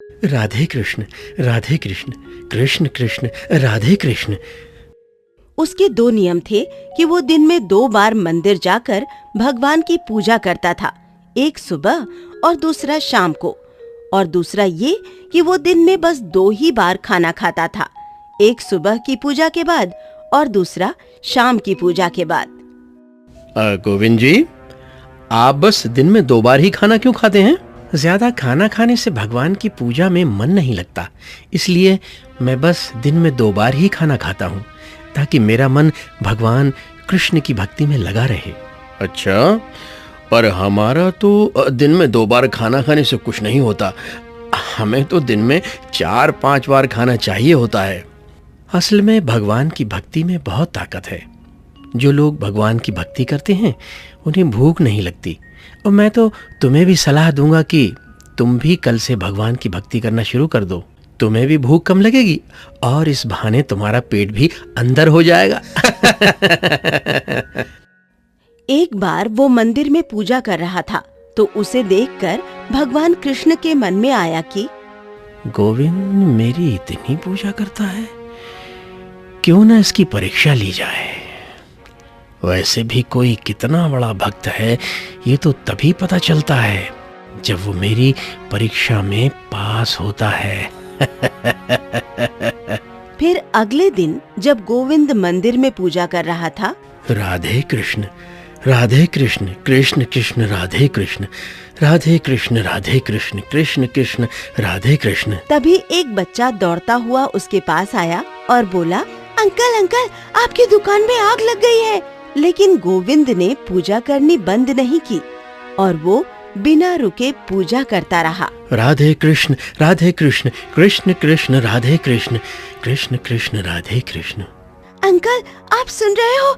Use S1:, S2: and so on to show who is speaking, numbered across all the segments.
S1: राधे कृष्ण, राधे कृष्ण, कृष्ण कृष्ण, राधे कृष्ण।
S2: उसके दो नियम थे कि वो दिन में 2 बार मंदिर जाकर भगवान की पूजा करता था, एक सुबह और दूसरा शाम को। और दूसरा ये कि वो दिन में बस 2 ही बार खाना खाता था, एक सुबह की पूजा के बाद और दूसरा शाम की पूजा के बाद।
S1: गोविंद जी, आप बस दिन में 2 बार ही खाना क्यों खाते हैं? ज्यादा खाना खाने से भगवान की पूजा में मन नहीं लगता, इसलिए मैं बस दिन में 2 बार ही खाना खाता हूँ, ताकि मेरा मन भगवान कृष्ण की भक्ति में लगा रहे। अच्छा, पर हमारा तो दिन में 2 बार खाना खाने से कुछ नहीं होता। हमें तो दिन में 4-5 बार खाना चाहिए होता है। असल में भगवान की भक्ति में बहुत ताकत है। जो लोग भगवान की भक्ति करते हैं उन्हें भूख नहीं लगती। और मैं तो तुम्हें भी सलाह दूंगा कि तुम भी कल से भगवान की भक्ति करना शुरू कर दो। तुम्हें भी भूख कम लगेगी और इस बहाने तुम्हारा पेट भी अंदर हो जाएगा।
S2: एक बार वो मंदिर में पूजा कर रहा था तो उसे देखकर भगवान कृष्ण के मन में आया कि
S1: गोविंद मेरी इतनी पूजा करता है, क्यों ना इसकी परीक्षा ली जाए। वैसे भी कोई कितना बड़ा भक्त है ये तो तभी पता चलता है जब वो मेरी परीक्षा में पास होता है।
S2: फिर अगले दिन जब गोविंद मंदिर में पूजा कर रहा था,
S1: राधे कृष्ण, राधे कृष्ण, कृष्ण कृष्ण, राधे कृष्ण, राधे कृष्ण, राधे कृष्ण, कृष्ण कृष्ण, राधे कृष्ण।
S2: तभी एक बच्चा दौड़ता हुआ उसके पास आया और बोला, अंकल अंकल, आपकी दुकान में आग लग गई है। लेकिन गोविंद ने पूजा करनी बंद नहीं की और वो बिना रुके पूजा करता रहा।
S1: राधे कृष्ण, राधे कृष्ण, कृष्ण कृष्ण, राधे कृष्ण, कृष्ण कृष्ण, राधे कृष्ण।
S2: अंकल, आप सुन रहे हो?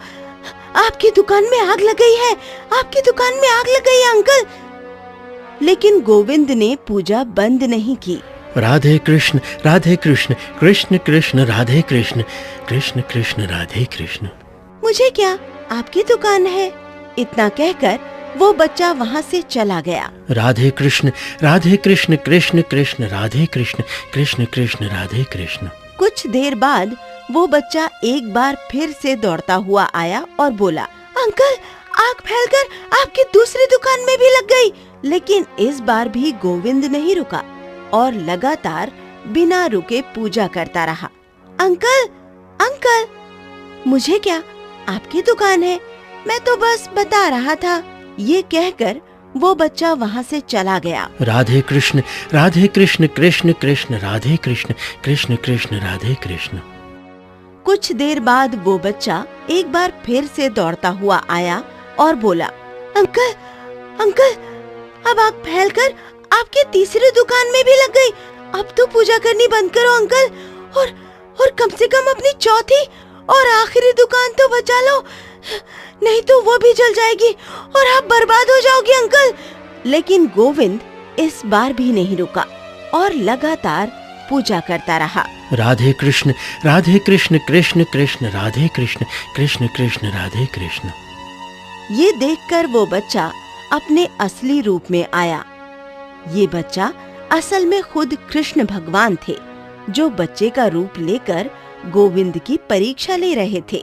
S2: आपकी दुकान में आग लग गई है, आपकी दुकान में आग लग गई है अंकल। लेकिन गोविंद ने पूजा बंद नहीं की।
S1: राधे कृष्ण, राधे कृष्ण, कृष्ण कृष्ण, राधे कृष्ण, कृष्ण कृष्ण, राधे कृष्ण।
S2: मुझे क्या, आपकी दुकान है, इतना कहकर वो बच्चा वहाँ से चला गया।
S1: राधे कृष्ण, राधे कृष्ण, कृष्ण कृष्ण, राधे कृष्ण, कृष्ण कृष्ण, राधे कृष्ण।
S2: कुछ देर बाद वो बच्चा एक बार फिर से दौड़ता हुआ आया और बोला, अंकल, आग फैलकर आपकी दूसरी दुकान में भी लग गई। लेकिन इस बार भी गोविंद नहीं रुका और लगातार बिना रुके पूजा करता रहा। अंकल अंकल, मुझे क्या, आपकी दुकान है, मैं तो बस बता रहा था। ये कहकर वो बच्चा वहाँ से चला गया।
S1: राधे कृष्ण, राधे कृष्ण, कृष्ण कृष्ण, राधे कृष्ण, कृष्ण कृष्ण, राधे कृष्ण।
S2: कुछ देर बाद वो बच्चा एक बार फिर से दौड़ता हुआ आया और बोला, अंकल अंकल, अब आग फैलकर आपकी तीसरी दुकान में भी लग गई। अब तो पूजा करनी बंद करो अंकल, और कम से कम अपनी चौथी और आखिरी दुकान तो बचा लो, नहीं तो वो भी जल जाएगी और आप बर्बाद हो जाओगे अंकल। लेकिन गोविंद इस बार भी नहीं रुका और लगातार पूजा करता रहा।
S1: राधे कृष्ण, राधे कृष्ण, कृष्ण कृष्ण, राधे कृष्ण, कृष्ण कृष्ण, राधे कृष्ण।
S2: ये देखकर वो बच्चा अपने असली रूप में आया। ये बच्चा असल में खुद कृष्ण भगवान थे, जो बच्चे का रूप लेकर गोविंद की परीक्षा ले रहे थे।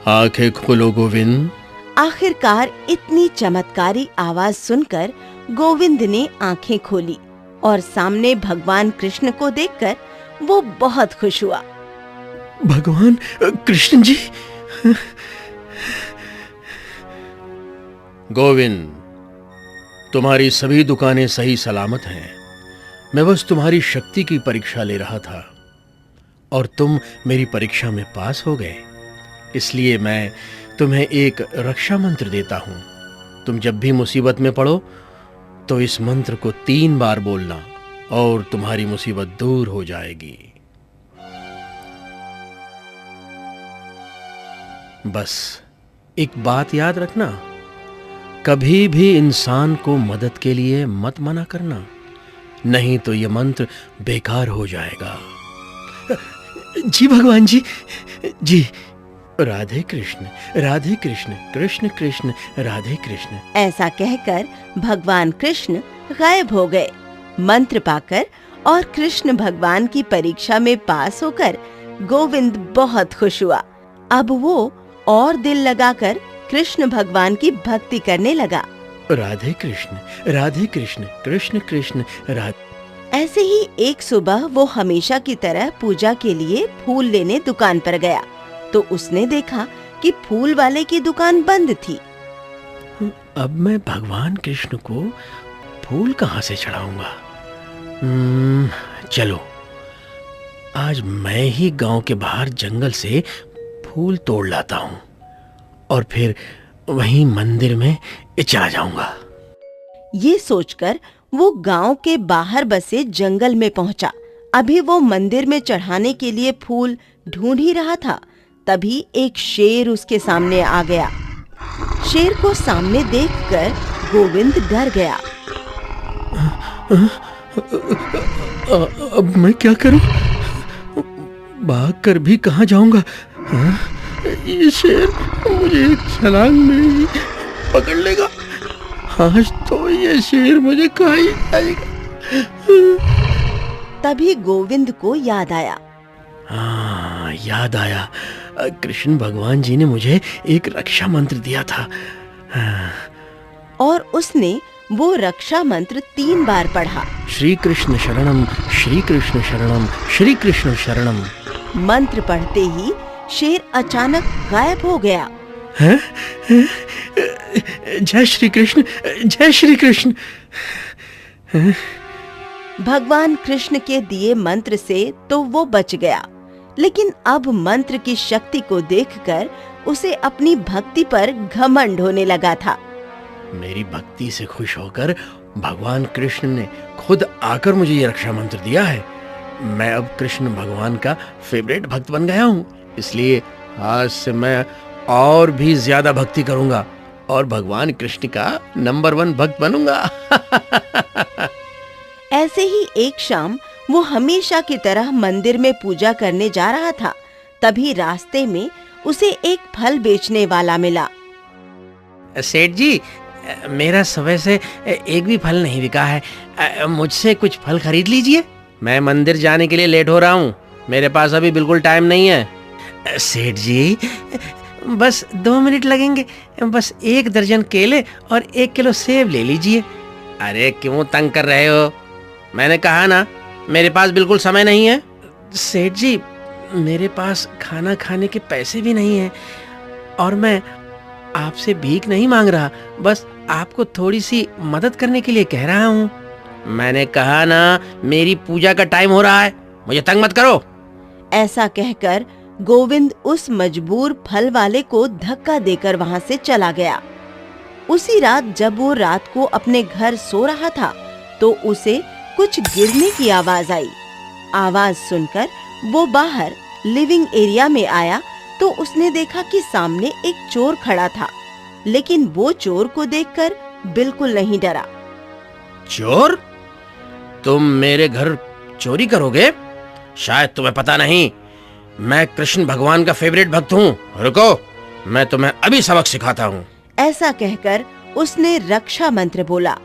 S1: आंखें खोलो गोविंद।
S2: आखिरकार इतनी चमत्कारी आवाज सुनकर गोविंद ने आंखें खोली और सामने भगवान कृष्ण को देखकर वो बहुत खुश हुआ।
S1: भगवान कृष्ण जी। गोविंद, तुम्हारी सभी दुकानें सही सलामत हैं। मैं बस तुम्हारी शक्ति की परीक्षा ले रहा था और तुम मेरी परीक्षा में पास हो गए। इसलिए मैं तुम्हें एक रक्षा मंत्र देता हूं। तुम जब भी मुसीबत में पड़ो तो इस मंत्र को 3 बार बोलना और तुम्हारी मुसीबत दूर हो जाएगी। बस एक बात याद रखना, कभी भी इंसान को मदद के लिए मत मना करना, नहीं तो यह मंत्र बेकार हो जाएगा। जी भगवान जी। जी। राधे कृष्ण, राधे कृष्ण, कृष्ण कृष्ण, राधे कृष्ण।
S2: ऐसा कहकर भगवान कृष्ण गायब हो गए। मंत्र पाकर और कृष्ण भगवान की परीक्षा में पास होकर गोविंद बहुत खुश हुआ। अब वो और दिल लगाकर कृष्ण भगवान की भक्ति करने लगा।
S1: राधे कृष्ण कृष्ण कृष्ण राधे।
S2: ऐसे ही एक सुबह वो हमेशा की तरह पूजा के लिए फूल लेने दुकान पर गया तो उसने देखा कि फूल वाले की दुकान बंद थी।
S1: अब मैं भगवान कृष्ण को फूल कहाँ से चढ़ाऊंगा? चलो, आज मैं ही गांव के बाहर जंगल से फूल तोड़ लाता हूँ और फिर वहीं मंदिर में चला जाऊंगा।
S2: ये सोचकर वो गांव के बाहर बसे जंगल में पहुंचा। अभी वो मंदिर में चढ़ाने के लिए फूल ढूंढ ही रहा था, तभी एक शेर उसके सामने आ गया। शेर को सामने देखकर गोविंद डर गया।
S1: अब मैं क्या करूं? भाग कर भी कहाँ जाऊंगा? ये शेर मुझे एक छलांग में ही पकड़ लेगा। आज तो ये शेर मुझे खा ही जाएगा।
S2: तभी गोविंद को याद आया।
S1: याद आया, कृष्ण भगवान जी ने मुझे एक रक्षा मंत्र दिया था।
S2: और उसने वो रक्षा मंत्र 3 बार पढ़ा।
S1: श्री कृष्ण शरणम, श्री कृष्ण शरणम, श्री कृष्ण शरणम।
S2: मंत्र पढ़ते ही शेर अचानक गायब हो गया।
S1: जय श्री कृष्ण, जय श्री कृष्ण।
S2: भगवान कृष्ण के दिए मंत्र से तो वो बच गया, लेकिन अब मंत्र की शक्ति को देखकर उसे अपनी भक्ति पर घमंड होने लगा था।
S1: मेरी भक्ति से खुश होकर भगवान कृष्ण ने खुद आकर मुझे ये रक्षा मंत्र दिया है। मैं अब कृष्ण भगवान का फेवरेट भक्त बन गया हूँ, इसलिए आज से मैं और भी ज्यादा भक्ति करूंगा और भगवान कृष्ण का नंबर 1 भक्त बनूंगा।
S2: ऐसे ही एक शाम वो हमेशा की तरह मंदिर में पूजा करने जा रहा था। तभी रास्ते में उसे एक फल बेचने वाला मिला।
S1: सेठ जी, मेरा सुबह से एक भी फल नहीं बिका है, मुझसे कुछ फल खरीद लीजिए। मैं मंदिर जाने के लिए लेट हो रहा हूँ, मेरे पास अभी बिल्कुल टाइम नहीं है। सेठ जी, बस 2 मिनट लगेंगे, बस 1 दर्जन केले और 1 किलो सेब ले लीजिए। अरे क्यों तंग कर रहे हो? मैंने कहा ना, मेरे पास बिल्कुल समय नहीं है। सेठ जी, मेरे पास खाना खाने के पैसे भी नहीं हैं और मैं आपसे भीख नहीं मांग रहा, बस आपको थोड़ी सी मदद करने के लिए कह रहा हूँ। मैंने कहा ना, मेरी पूजा का टाइम हो रहा है, मुझे तंग मत करो।
S2: ऐसा कहकर गोविंद उस मजबूर फल वाले को धक्का देकर वहां से चला गया। उसी रात जब वो रात को अपने घर सो रहा था तो उसे कुछ गिरने की आवाज आई। आवाज सुनकर वो बाहर लिविंग एरिया में आया तो उसने देखा कि सामने एक चोर खड़ा था, लेकिन वो चोर को देखकर बिल्कुल नहीं डरा।
S1: चोर? तुम मेरे घर चोरी करोगे? शायद तुम्हें पता नहीं, मैं कृष्ण भगवान का फेवरेट भक्त हूँ। रुको, मैं तुम्हें अभी सबक सिखाता हूँ।
S2: ऐसा कहकर उसने रक्षा मंत्र बोला,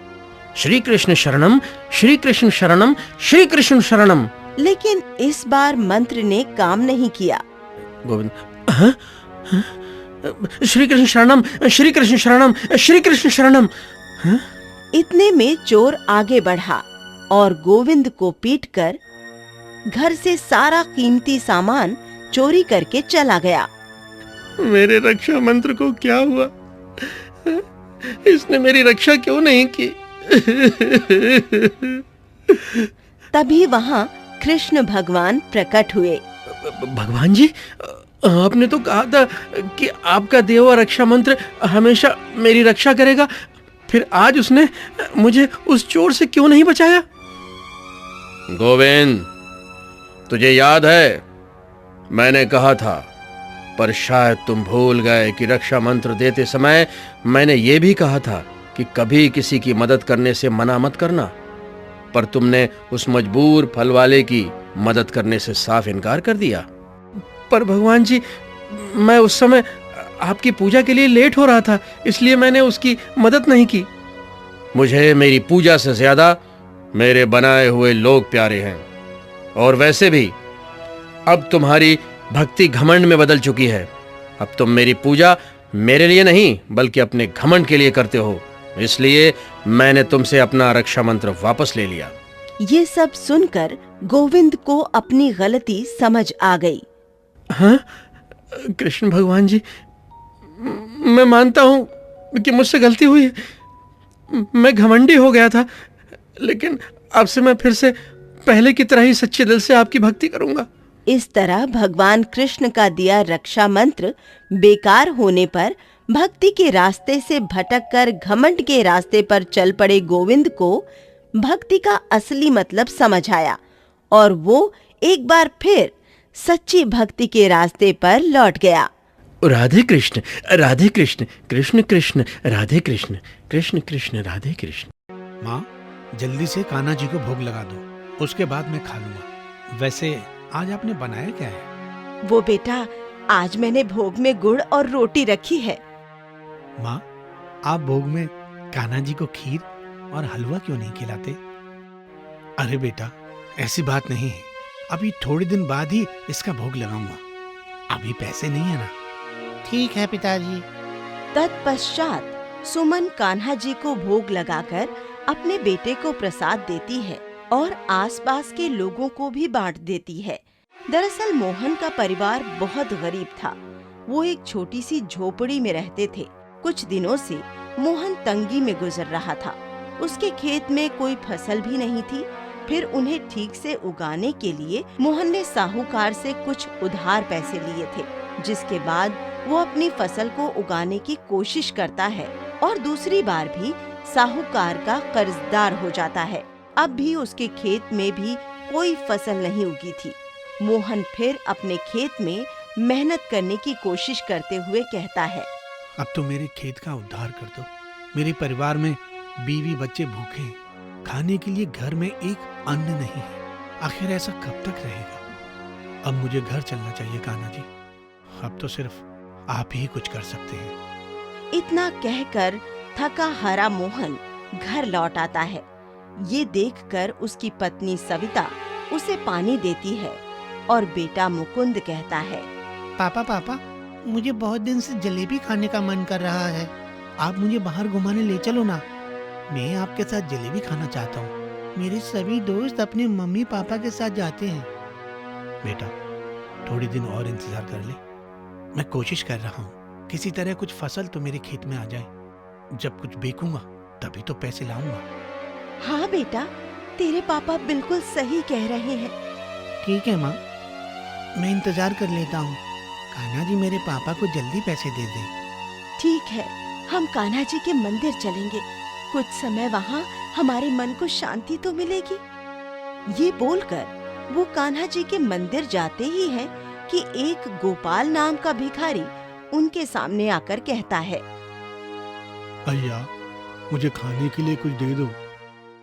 S1: श्री कृष्ण शरणम, श्री कृष्ण शरणम, श्री कृष्ण शरणम।
S2: लेकिन इस बार मंत्र ने काम नहीं किया।
S1: गोविंद, श्री कृष्ण शरणम, श्री कृष्ण शरणम, श्री कृष्ण शरणम।
S2: इतने में चोर आगे बढ़ा और गोविंद को पीटकर घर से सारा कीमती सामान चोरी करके चला गया।
S1: मेरे रक्षा मंत्र को क्या हुआ? इसने मेरी रक्षा क्यों नहीं की?
S2: तभी वहां कृष्ण भगवान प्रकट हुए।
S1: भगवान जी, आपने तो कहा था कि आपका दिया हुआ रक्षा मंत्र हमेशा मेरी रक्षा करेगा, फिर आज उसने मुझे उस चोर से क्यों नहीं बचाया? गोविंद, तुझे याद है, मैंने कहा था, पर शायद तुम भूल गए कि रक्षा मंत्र देते समय मैंने ये भी कहा था कि कभी किसी की मदद करने से मना मत करना, पर तुमने उस मजबूर फल वाले की मदद करने से साफ इनकार कर दिया। पर भगवान जी, मैं उस समय आपकी पूजा के लिए लेट हो रहा था, इसलिए मैंने उसकी मदद नहीं की। मुझे मेरी पूजा से ज्यादा मेरे बनाए हुए लोग प्यारे हैं। और वैसे भी अब तुम्हारी भक्ति घमंड में बदल चुकी है। अब तुम मेरी पूजा मेरे लिए नहीं बल्कि अपने घमंड के लिए करते हो, इसलिए मैंने तुमसे अपना रक्षा मंत्र वापस ले लिया।
S2: ये सब सुनकर गोविंद को अपनी गलती समझ आ गई।
S1: हाँ कृष्ण भगवान जी, मैं मानता हूं कि मुझसे गलती हुई है। मैं घमंडी हो गया था, लेकिन अब से मैं फिर से पहले की तरह ही सच्चे दिल से आपकी भक्ति करूंगा।
S2: इस तरह भगवान कृष्ण का दिया रक्षा मंत्र बेकार होने पर भक्ति के रास्ते से भटककर घमंड के रास्ते पर चल पड़े गोविंद को भक्ति का असली मतलब समझ आया और वो एक बार फिर सच्ची भक्ति के रास्ते पर लौट गया।
S1: राधे कृष्ण कृष्ण कृष्ण राधे कृष्ण कृष्ण राधे कृष्ण।
S3: माँ, जल्दी से कान्हा जी को भोग लगा दो, उसके बाद मैं खा लूंगा। वैसे आज आपने बनाया क्या है?
S2: वो बेटा, आज मैंने भोग में गुड़ और रोटी रखी है।
S3: माँ, आप भोग में कान्हा जी को खीर और हलवा क्यों नहीं खिलाते? अरे बेटा, ऐसी बात नहीं है, अभी थोड़े दिन बाद ही इसका भोग लगाऊंगा। अभी पैसे नहीं है ना।
S4: ठीक है पिताजी।
S2: तत्पश्चात सुमन कान्हा जी को भोग लगाकर अपने बेटे को प्रसाद देती है और आसपास के लोगों को भी बांट देती है। दरअसल मोहन का परिवार बहुत गरीब था। वो एक छोटी सी झोपड़ी में रहते थे। कुछ दिनों से मोहन तंगी में गुजर रहा था। उसके खेत में कोई फसल भी नहीं थी। फिर उन्हें ठीक से उगाने के लिए मोहन ने साहूकार से कुछ उधार पैसे लिए थे, जिसके बाद वो अपनी फसल को उगाने की कोशिश करता है और दूसरी बार भी साहूकार का कर्जदार हो जाता है। अब भी उसके खेत में भी कोई फसल नहीं उगी थी। मोहन फिर अपने खेत में मेहनत करने की कोशिश करते हुए कहता है,
S3: अब तो मेरे खेत का उद्धार कर दो। मेरे परिवार में बीवी बच्चे भूखे हैं, खाने के लिए घर में एक अन्न नहीं है। आखिर ऐसा कब तक रहेगा? अब मुझे घर चलना चाहिए कान्हा जी। अब तो सिर्फ आप ही कुछ कर सकते हैं।
S2: इतना कहकर थका हारा मोहन घर लौट आता है। ये देखकर उसकी पत्नी सविता उसे पानी देती है और बेटा मुकुंद कहता है,
S4: पापा, मुझे बहुत दिन से जलेबी खाने का मन कर रहा है। आप मुझे बाहर घुमाने ले चलो ना। मैं आपके साथ जलेबी खाना चाहता हूँ। मेरे सभी दोस्त अपने मम्मी पापा के साथ जाते हैं।
S3: बेटा, थोड़ी दिन और इंतजार कर ले। मैं कोशिश कर रहा हूँ किसी तरह कुछ फसल तो मेरे खेत में आ जाए। जब कुछ बेचूंगा तभी तो पैसे लाऊंगा।
S2: हाँ बेटा, तेरे पापा बिल्कुल सही कह रहे हैं।
S4: ठीक है माँ, मैं इंतजार कर लेता हूँ। कान्हा जी मेरे पापा को जल्दी पैसे दे दें।
S2: ठीक है, हम कान्हा जी के मंदिर चलेंगे। कुछ समय वहाँ हमारे मन को शांति तो मिलेगी। ये बोलकर वो कान्हा जी के मंदिर जाते ही हैं कि एक गोपाल नाम का भिखारी उनके सामने आकर कहता है,
S3: भैया, मुझे खाने के लिए कुछ दे दो।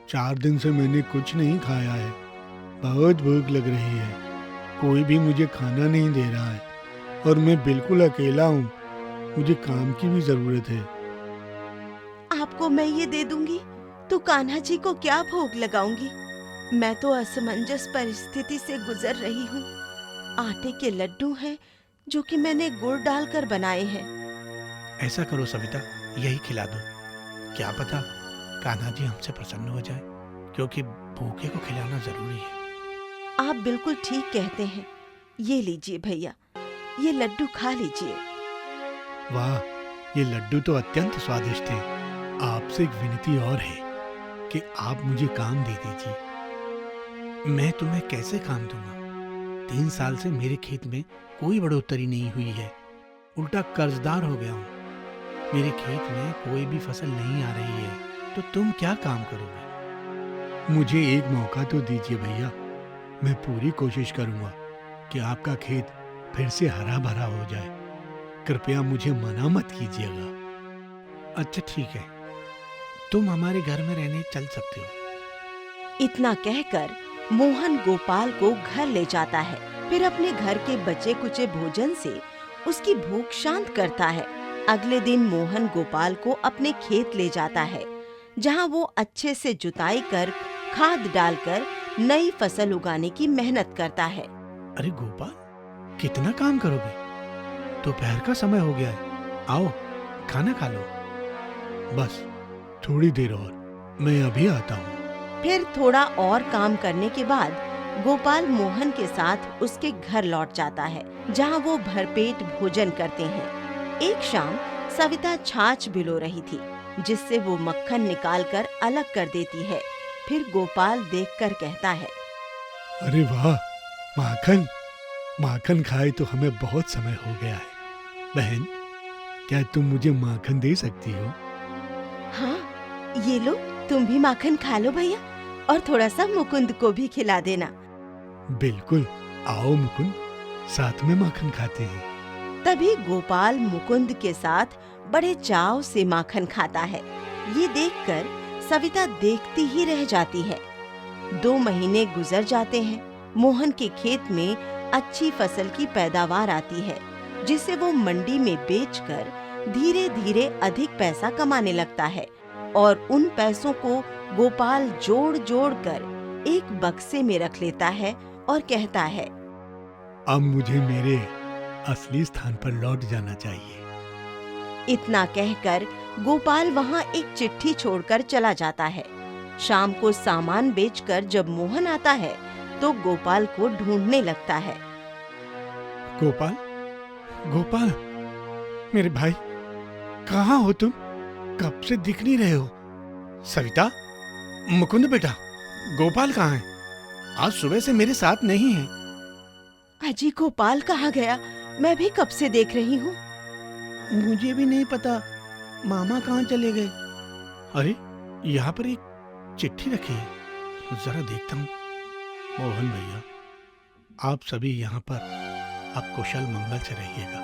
S3: 4 दिन से मैंने कुछ नहीं खाया है। बहुत भूख लग रही है। कोई भी मुझे खाना नहीं दे रहा है और मैं बिल्कुल अकेला हूँ। मुझे काम की भी जरूरत है।
S2: आपको मैं ये दे दूंगी तो कान्हा जी को क्या भोग लगाऊंगी? मैं तो असमंजस परिस्थिति से गुजर रही हूँ। आटे के लड्डू हैं जो कि मैंने गुड़ डालकर बनाए हैं।
S3: ऐसा करो सविता, यही खिला दो। क्या पता कान्हा जी हमसे प्रसन्न हो जाए, क्योंकि भूखे को खिलाना जरूरी है।
S2: आप बिल्कुल ठीक कहते हैं। ये लीजिए भैया, ये लड्डू खा लीजिए।
S3: वाह, ये लड्डू तो अत्यंत स्वादिष्ट है। आपसे एक विनती और है कि आप मुझे काम दे दीजिए। मैं तुम्हें कैसे काम दूंगा? 3 साल से मेरे खेत में कोई बढ़ोतरी नहीं हुई है। उल्टा कर्जदार हो गया हूँ। मेरे खेत में कोई भी फसल नहीं आ रही है, तो तुम क्या काम करोगे? मुझे एक मौका तो दीजिए भैया। मैं पूरी कोशिश करूंगा कि आपका खेत फिर से हरा भरा हो जाए। कृपया मुझे मना मत कीजिएगा। अच्छा ठीक है, तुम हमारे घर में रहने चल सकते हो।
S2: इतना कहकर मोहन गोपाल को घर ले जाता है। फिर अपने घर के बचे कुचे भोजन से उसकी भूख शांत करता है। अगले दिन मोहन गोपाल को अपने खेत ले जाता है, जहां वो अच्छे से जुताई कर खाद डालकर नई फसल उगाने की मेहनत करता है।
S3: अरे गोपाल, कितना काम करोगे? दोपहर का समय हो गया है। आओ खाना खा लो। बस थोड़ी देर और, मैं अभी आता हूँ।
S2: फिर थोड़ा और काम करने के बाद गोपाल मोहन के साथ उसके घर लौट जाता है, जहाँ वो भरपेट भोजन करते हैं। एक शाम सविता छाछ भिगो रही थी, जिससे वो मक्खन निकालकर अलग कर देती है। फिर गोपाल देखकर कहता है,
S3: अरे वाह, माखन माखन खाए तो हमें बहुत समय हो गया है। बहन, क्या तुम मुझे माखन दे सकती हो?
S2: हाँ, ये लो, तुम भी माखन खा लो भैया, और थोड़ा सा मुकुंद को भी खिला देना।
S3: बिल्कुल, आओ मुकुंद, साथ में माखन खाते हैं।
S2: तभी गोपाल मुकुंद के साथ बड़े चाव से माखन खाता है। ये देखकर सविता देखती ही रह जाती है। 2 महीने गुजर जाते हैं। मोहन के खेत में अच्छी फसल की पैदावार आती है, जिसे वो मंडी में बेचकर धीरे धीरे अधिक पैसा कमाने लगता है। और उन पैसों को गोपाल जोड़ जोड़ कर एक बक्से में रख लेता है और कहता है,
S3: अब मुझे मेरे असली स्थान पर लौट जाना चाहिए।
S2: इतना कहकर गोपाल वहाँ एक चिट्ठी छोड़कर चला जाता है। शाम को सामान बेचकर जब मोहन आता है तो गोपाल को ढूंढने लगता है।
S3: गोपाल, गोपाल, मेरे भाई, कहाँ हो तुम? कब से दिख नहीं रहे हो? सविता, मुकुंद बेटा, गोपाल कहाँ है? आज सुबह से मेरे साथ नहीं है।
S2: अजी, गोपाल कहाँ गया? मैं भी कब से देख रही हूँ।
S4: मुझे भी नहीं पता मामा कहाँ चले गए।
S3: अरे, यहाँ पर एक चिट्ठी रखी है, जरा देखता हूँ। मोहन भैया, आप सभी यहाँ पर अब कुशल मंगल से रहिएगा।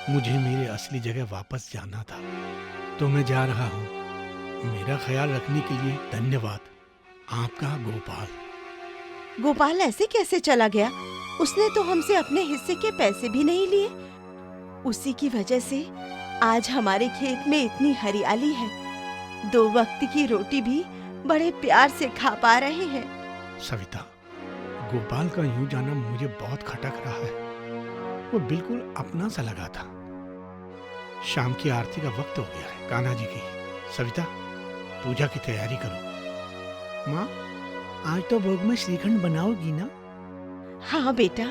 S3: मुझे मेरे असली जगह वापस जाना था, तो मैं जा रहा हूँ। मेरा ख्याल रखने के लिए धन्यवाद। आपका गोपाल।
S2: गोपाल ऐसे कैसे चला गया? उसने तो हमसे अपने हिस्से के पैसे भी नहीं लिए। उसी की वजह से आज हमारे खेत में इतनी हरियाली है। 2 वक्त की रोटी भी बड़े प्यार से खा पा रहे हैं।
S3: सविता, गोपाल का यूं जाना मुझे बहुत खटक रहा है। वो बिल्कुल अपना सा लगा था। शाम की आरती का वक्त हो गया है, कान्हा जी की। सविता, पूजा की तैयारी करो।
S4: माँ, आज तो भोग में श्रीखंड बनाओगी ना?
S2: हाँ बेटा।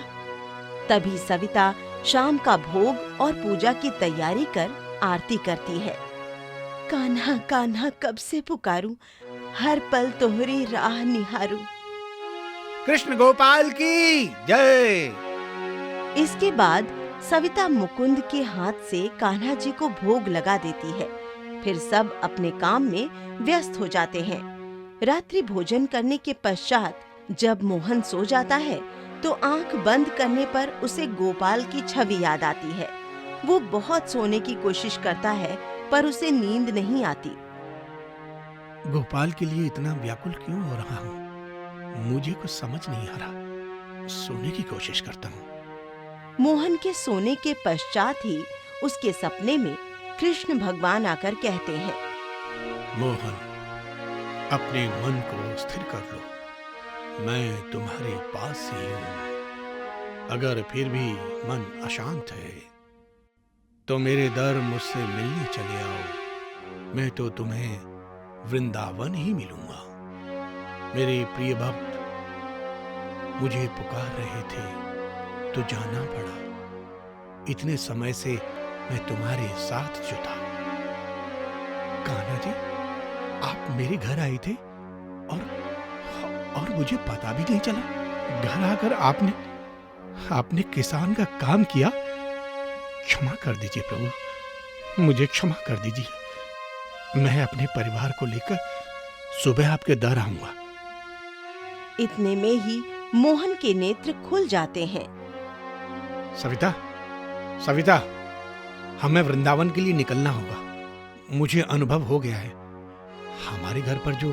S2: तभी सविता शाम का भोग और पूजा की तैयारी कर आरती करती है। कान्हा कान्हा कब से पुकारूं, हर पल तोहरी राह निहारूं।
S3: कृष्ण गोपाल की जय।
S2: इसके बाद सविता मुकुंद के हाथ से कान्हा जी को भोग लगा देती है। फिर सब अपने काम में व्यस्त हो जाते हैं। रात्रि भोजन करने के पश्चात जब मोहन सो जाता है तो आंख बंद करने पर उसे गोपाल की छवि याद आती है। वो बहुत सोने की कोशिश करता है, पर उसे नींद नहीं आती।
S3: गोपाल के लिए इतना व्याकुल क्यों हो रहा हूँ? मुझे कुछ समझ नहीं आ रहा। सोने की कोशिश करता हूँ।
S2: मोहन के सोने के पश्चात ही उसके सपने में कृष्ण भगवान आकर कहते हैं,
S3: मोहन, अपने मन को स्थिर कर लो। मैं तुम्हारे पास ही हूँ। अगर फिर भी मन अशांत है तो मेरे दर मुझसे मिलने चले आओ। मैं तो तुम्हें वृंदावन ही मिलूंगा। मेरे प्रिय भक्त मुझे पुकार रहे थे तो जाना पड़ा। इतने समय से मैं तुम्हारे साथ जो था। कान्हा जी, आप मेरे घर आए थे और मुझे पता भी नहीं चला। घर आकर आपने किसान का काम किया। क्षमा कर दीजिए प्रभु, मुझे क्षमा कर दीजिए। मैं अपने परिवार को लेकर सुबह आपके दर आऊंगा।
S2: इतने में ही मोहन के नेत्र खुल जाते हैं।
S3: सविता, सविता, हमें वृंदावन के लिए निकलना होगा। मुझे अनुभव हो गया है। हमारे घर पर जो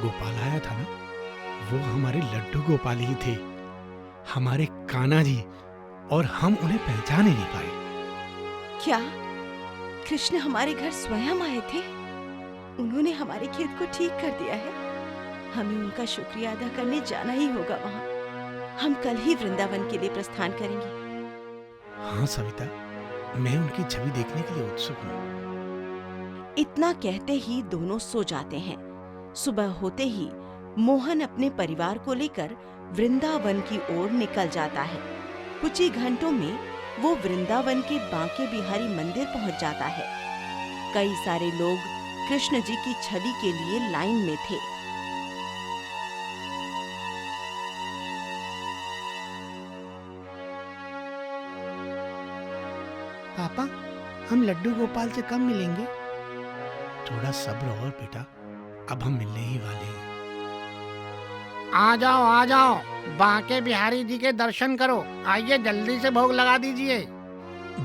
S3: गोपाल आया था ना, वो हमारे लड्डू गोपाल ही थे, हमारे कान्हा जी, और हम उन्हें पहचान ही नहीं पाए।
S2: क्या कृष्ण हमारे घर स्वयं आए थे? उन्होंने हमारे खेत को ठीक कर दिया है। हमें उनका शुक्रिया अदा करने जाना ही होगा वहाँ। हम कल ही वृंदावन के लिए प्रस्थान करेंगे।
S3: हाँ सविता, मैं उनकी छवि देखने के लिए उत्सुक हूँ।
S2: इतना कहते ही दोनों सो जाते हैं। सुबह होते ही मोहन अपने परिवार को लेकर वृंदावन की ओर निकल जाता है। कुछ ही घंटों में वो वृंदावन के बांके बिहारी मंदिर पहुंच जाता है। कई सारे लोग कृष्ण जी की छवि के लिए लाइन में थे।
S4: पापा, हम लड्डू गोपाल से कब मिलेंगे?
S3: थोड़ा सब्र और बेटा, अब हम मिलने ही वाले हैं।
S4: आ जाओ, बांके बिहारी जी के दर्शन करो। आइए जल्दी से भोग लगा दीजिए।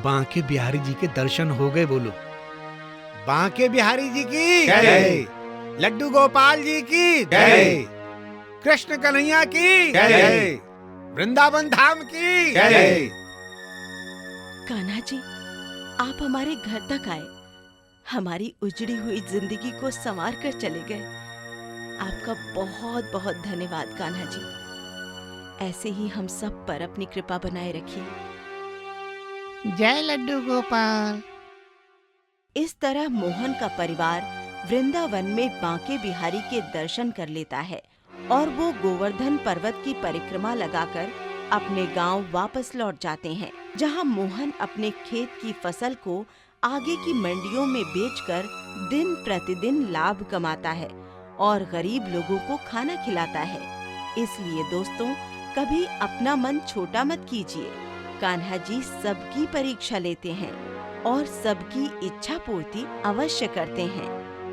S3: बांके बिहारी जी के दर्शन हो गए बोलो। बांके बिहारी जी की जय, लड्डू गोपाल जी की जय, कृष्ण कन्हैया की जय, वृंदावन धाम की जय।
S2: कान्हा जी, आप हमारे घर तक आए, हमारी उजड़ी हुई जिंदगी को संवार कर चले गए। आपका बहुत बहुत धन्यवाद कान्हा जी। ऐसे ही हम सब पर अपनी कृपा बनाए रखिए।
S4: जय लड्डू गोपाल।
S2: इस तरह मोहन का परिवार वृंदावन में बांके बिहारी के दर्शन कर लेता है और वो गोवर्धन पर्वत की परिक्रमा लगाकर अपने गांव वापस लौट जाते हैं, जहां मोहन अपने खेत की फसल को आगे की मंडियों में बेचकर दिन प्रतिदिन लाभ कमाता है और गरीब लोगों को खाना खिलाता है। इसलिए दोस्तों, कभी अपना मन छोटा मत कीजिए। कान्हा जी सबकी परीक्षा लेते हैं और सबकी इच्छा पूर्ति अवश्य करते हैं।